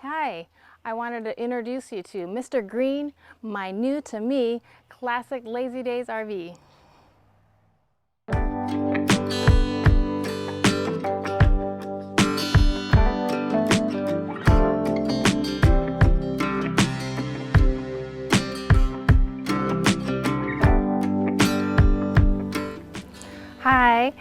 Hi, I wanted to introduce you to Mr. Green, my new to me classic Lazy Daze RV. Hi,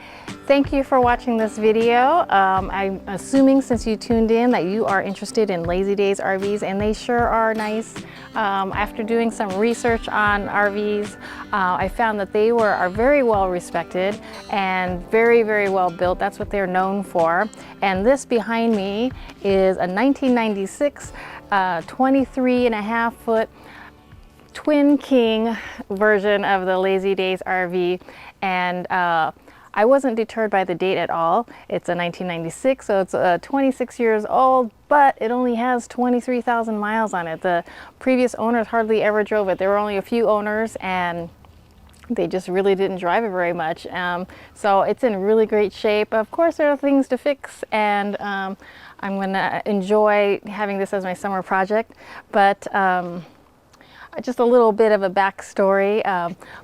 thank you for watching this video. I'm assuming since you tuned in that you are interested in Lazy Daze RVs, and they sure are nice. After doing some research on RVs, I found that they are very well respected and very, very well built. That's what they're known for. And this behind me is a 1996 23.5-foot Twin King version of the Lazy Daze RV, and I wasn't deterred by the date at all. It's a 1996, so it's 26 years old, but it only has 23,000 miles on it. The previous owners hardly ever drove it. There were only a few owners, and they just really didn't drive it very much. So it's in really great shape. Of course, there are things to fix, and I'm gonna enjoy having this as my summer project, but just a little bit of a backstory.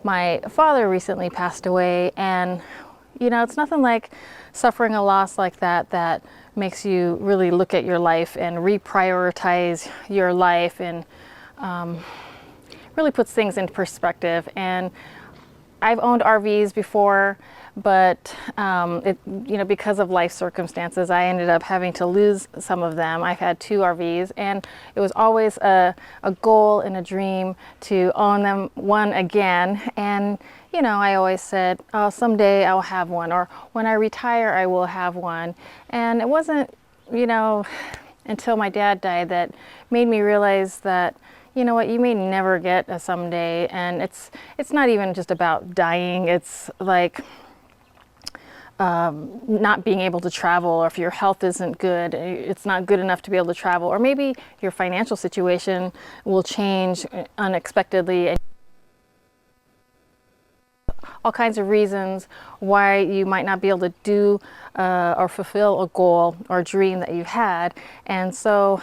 My father recently passed away, and you know, it's nothing like suffering a loss like that that makes you really look at your life and reprioritize your life, and really puts things into perspective. And I've owned RVs before, but because of life circumstances, I ended up having to lose some of them. I've had 2 RVs, and it was always a goal and a dream to own one again. And you know, I always said, oh, someday I'll have one, or when I retire, I will have one. And it wasn't, until my dad died that made me realize that, you know what, you may never get a someday. And it's not even just about dying. It's like not being able to travel, or if your health isn't good, it's not good enough to be able to travel, or maybe your financial situation will change unexpectedly. All kinds of reasons why you might not be able to do or fulfill a goal or dream that you had. And so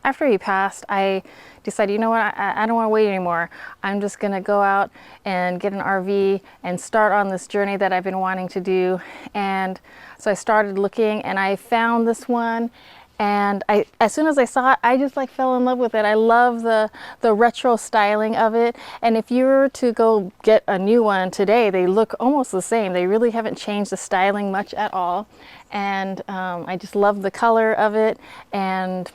after he passed, I decided, you know what, I don't want to wait anymore. I'm just going to go out and get an RV and start on this journey that I've been wanting to do. And so I started looking, and I found this one. And as soon as I saw it, I just fell in love with it. I love the retro styling of it. And if you were to go get a new one today, they look almost the same. They really haven't changed the styling much at all. And I just love the color of it. And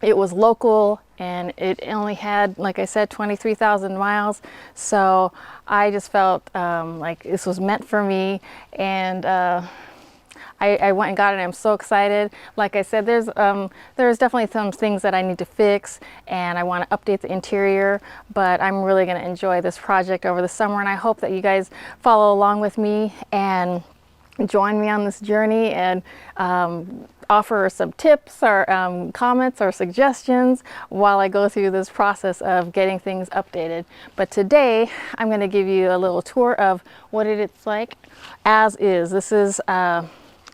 it was local, and it only had, like I said, 23,000 miles. So I just felt like this was meant for me. And I went and got it, and I'm so excited. Like I said, there's definitely some things that I need to fix, and I want to update the interior, but I'm really going to enjoy this project over the summer, and I hope that you guys follow along with me and join me on this journey, and offer some tips or comments or suggestions while I go through this process of getting things updated. But today I'm going to give you a little tour of what it's like as is. This is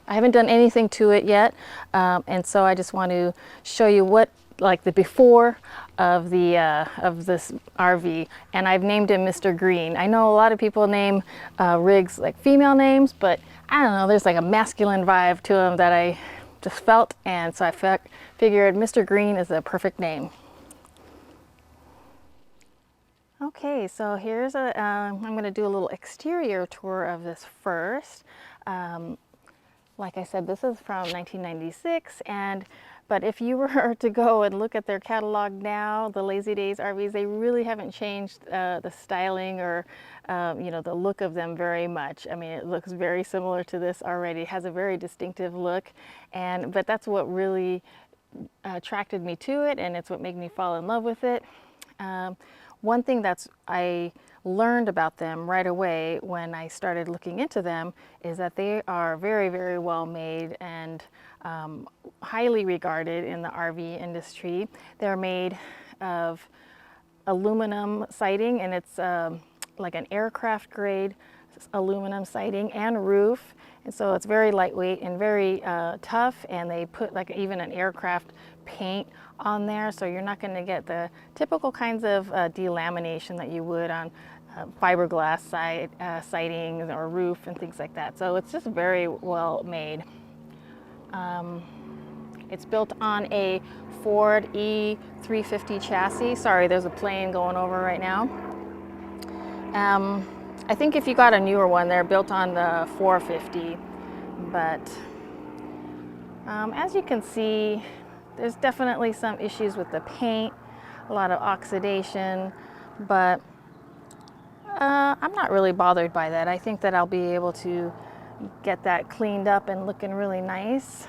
I haven't done anything to it yet, and so I just want to show you what the before of this RV, and I've named him Mr. Green. I know a lot of people name rigs like female names, but I don't know, there's like a masculine vibe to him that I just felt, and so I figured Mr. Green is a perfect name. Okay, so here's I'm going to do a little exterior tour of this first. Like I said, this is from 1996, but if you were to go and look at their catalog now, the Lazy Daze RVs, they really haven't changed the styling or the look of them very much. I mean, it looks very similar to this already. It has a very distinctive look, but that's what really attracted me to it, and it's what made me fall in love with it. One thing I learned about them right away when I started looking into them is that they are very, very well made and highly regarded in the RV industry. They're made of aluminum siding, and it's like an aircraft grade aluminum siding and roof, And so it's very lightweight and very tough, and they put like even an aircraft paint on there, so you're not going to get the typical kinds of delamination that you would on fiberglass sidings or roof and things like that. So it's just very well made. It's built on a Ford E350 chassis. Sorry, there's a plane going over right now. I think if you got a newer one, they're built on the 450, but as you can see, there's definitely some issues with the paint, a lot of oxidation, but I'm not really bothered by that. I think that I'll be able to get that cleaned up and looking really nice.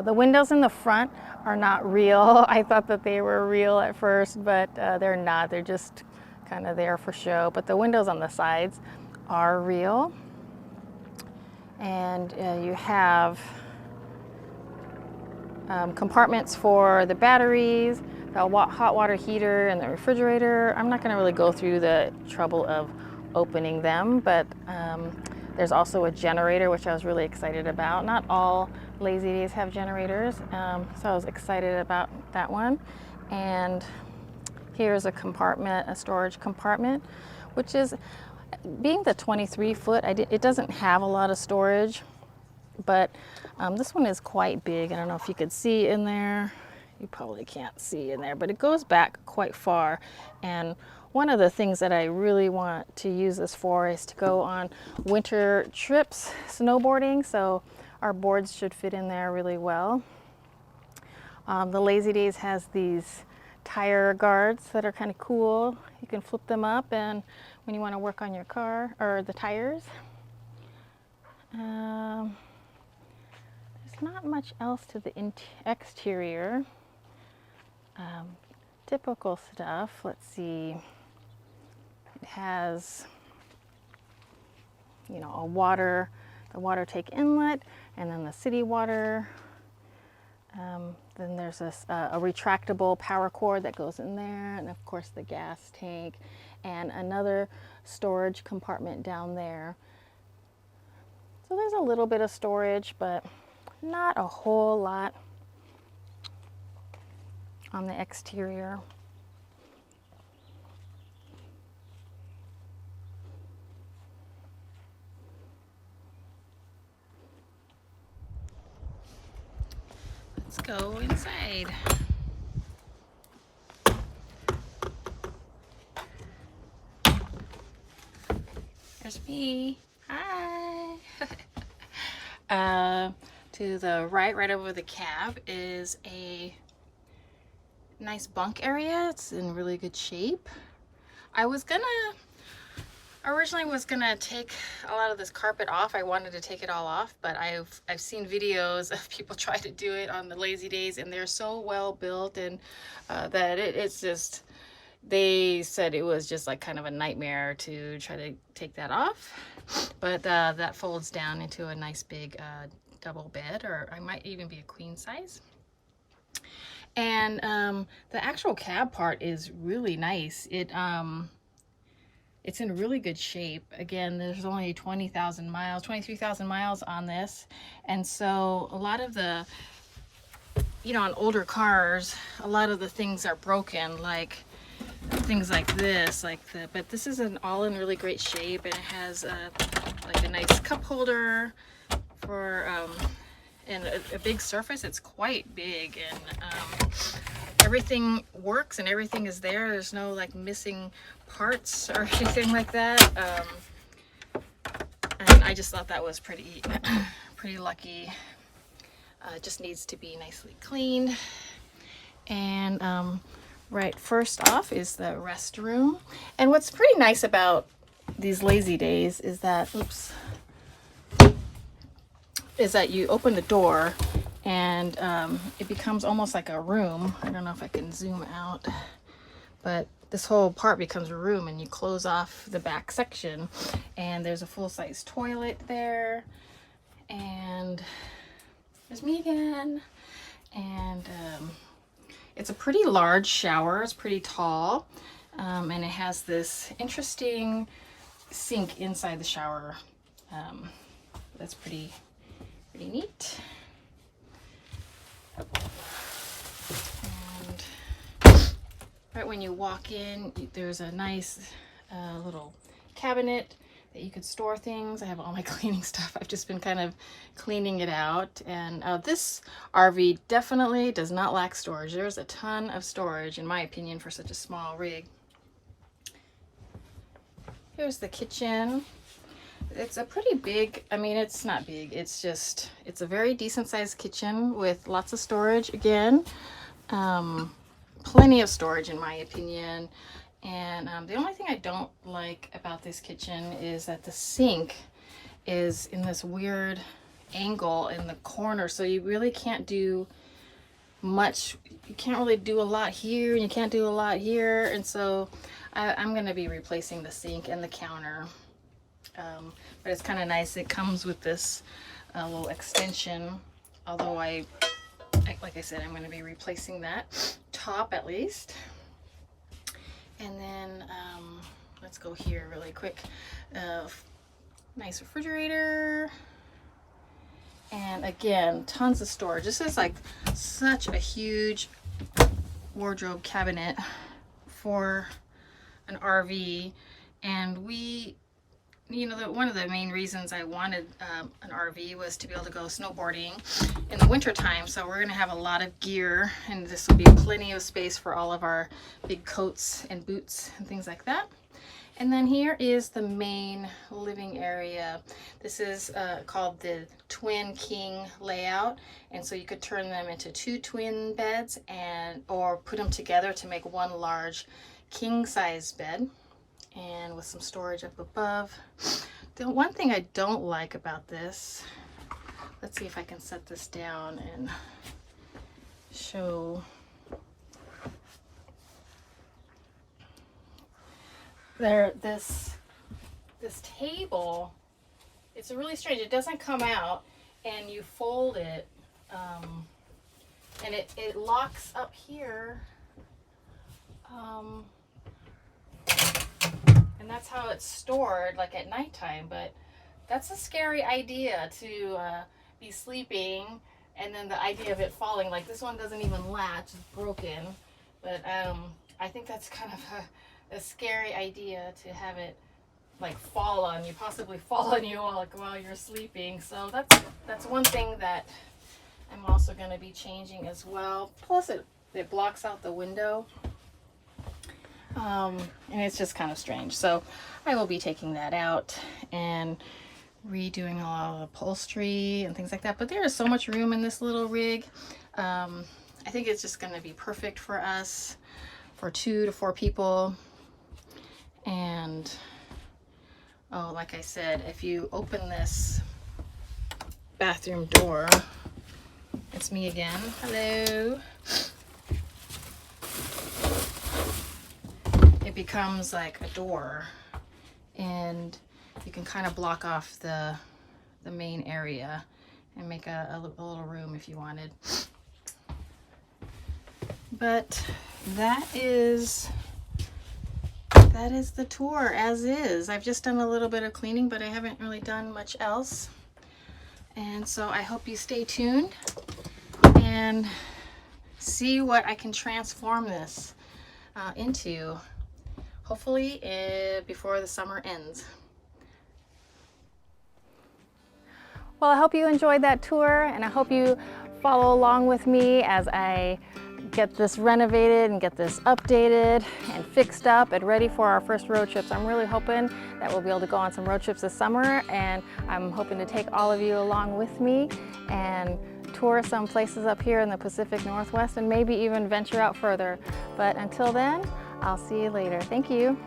The windows in the front are not real. I thought that they were real at first, but they're not. They're just kind of there for show. But the windows on the sides are real. And you have compartments for the batteries, the hot water heater, and the refrigerator. I'm not going to really go through the trouble of opening them, but there's also a generator, which I was really excited about. Not all Lazy Days have generators, so I was excited about that one. And here's a compartment, a storage compartment, which is, being the 23 foot, it doesn't have a lot of storage, but this one is quite big. I don't know if you could see in there. You probably can't see in there, but it goes back quite far. And one of the things that I really want to use this for is to go on winter trips snowboarding, so our boards should fit in there really well. The Lazy Days has these tire guards that are kind of cool. You can flip them up and when you want to work on your car or the tires. There's not much else to the exterior. Typical stuff. Let's see. It has, you know, the water take inlet, and then the city water. Then there's a retractable power cord that goes in there, and of course the gas tank, and another storage compartment down there. So there's a little bit of storage, but not a whole lot on the exterior. Let's go inside. There's me. Hi. To the right over the cab is a nice bunk area. It's in really good shape. I originally was gonna take a lot of this carpet off. I wanted to take it all off, but I've seen videos of people try to do it on the Lazy Days, and they're so well built, and that it's just, they said it was just like kind of a nightmare to try to take that off. But that folds down into a nice big double bed, or I might even be a queen size. And the actual cab part is really nice. It's in really good shape. Again, there's only 23,000 miles on this. And so a lot of the, you know, on older cars, a lot of the things are broken, like things like this, but this is all in really great shape, and it has like a nice cup holder for and a big surface. It's quite big, and everything works and everything is there. There's no like missing parts or anything like that. And I just thought that was pretty lucky. It just needs to be nicely cleaned. And right, first off is the restroom. And what's pretty nice about these Lazy Days is that, you open the door and it becomes almost like a room. I don't know if I can zoom out, but this whole part becomes a room, and you close off the back section, and there's a full-size toilet there, and there's me again. And it's a pretty large shower. It's pretty tall, and it has this interesting sink inside the shower That's pretty neat. And right when you walk in, there's a nice little cabinet that you could store things. I have all my cleaning stuff. I've just been kind of cleaning it out. And this RV definitely does not lack storage. There's a ton of storage, in my opinion, for such a small rig. Here's the kitchen. It's a pretty big, I mean, it's not big, it's a very decent sized kitchen with lots of storage again. Plenty of storage in my opinion. And the only thing I don't like about this kitchen is that the sink is in this weird angle in the corner, so you really can't do much. You can't really do a lot here and you can't do a lot here, and so I'm going to be replacing the sink and the counter. But it's kind of nice. It comes with this little extension, although like I said, I'm going to be replacing that top at least. And then let's go here really quick. Nice refrigerator. And again, tons of storage. This is like such a huge wardrobe cabinet for an RV. And we, you know, one of the main reasons I wanted an RV was to be able to go snowboarding in the winter time. So we're going to have a lot of gear, and this will be plenty of space for all of our big coats and boots and things like that. And then here is the main living area. This is called the twin king layout, and so you could turn them into 2 twin beds or put them together to make one large king size bed, and with some storage up above. The one thing I don't like about this, let's see if I can set this down and show. This table, it's really strange. It doesn't come out, and you fold it, and it locks up here, and that's how it's stored, like at nighttime. But that's a scary idea, to be sleeping and then the idea of it falling. Like this one doesn't even latch, it's broken, but I think that's kind of a scary idea to have it like fall on you, possibly fall on you while you're sleeping. So that's one thing that I'm also going to be changing as well. Plus it blocks out the window, and it's just kind of strange. So I will be taking that out and redoing a lot of upholstery and things like that. But there is so much room in this little rig. I think it's just going to be perfect for us, for 2 to 4 people. And oh, like I said, if you open this bathroom door, it's me again. Hello. It becomes like a door, and you can kind of block off the main area and make a little room if you wanted. But that is the tour as is. I've just done a little bit of cleaning, but I haven't really done much else. And so I hope you stay tuned and see what I can transform this into, hopefully before the summer ends. Well, I hope you enjoyed that tour, and I hope you follow along with me as I get this renovated and get this updated and fixed up and ready for our first road trips. I'm really hoping that we'll be able to go on some road trips this summer, and I'm hoping to take all of you along with me and tour some places up here in the Pacific Northwest, and maybe even venture out further. But until then, I'll see you later. Thank you.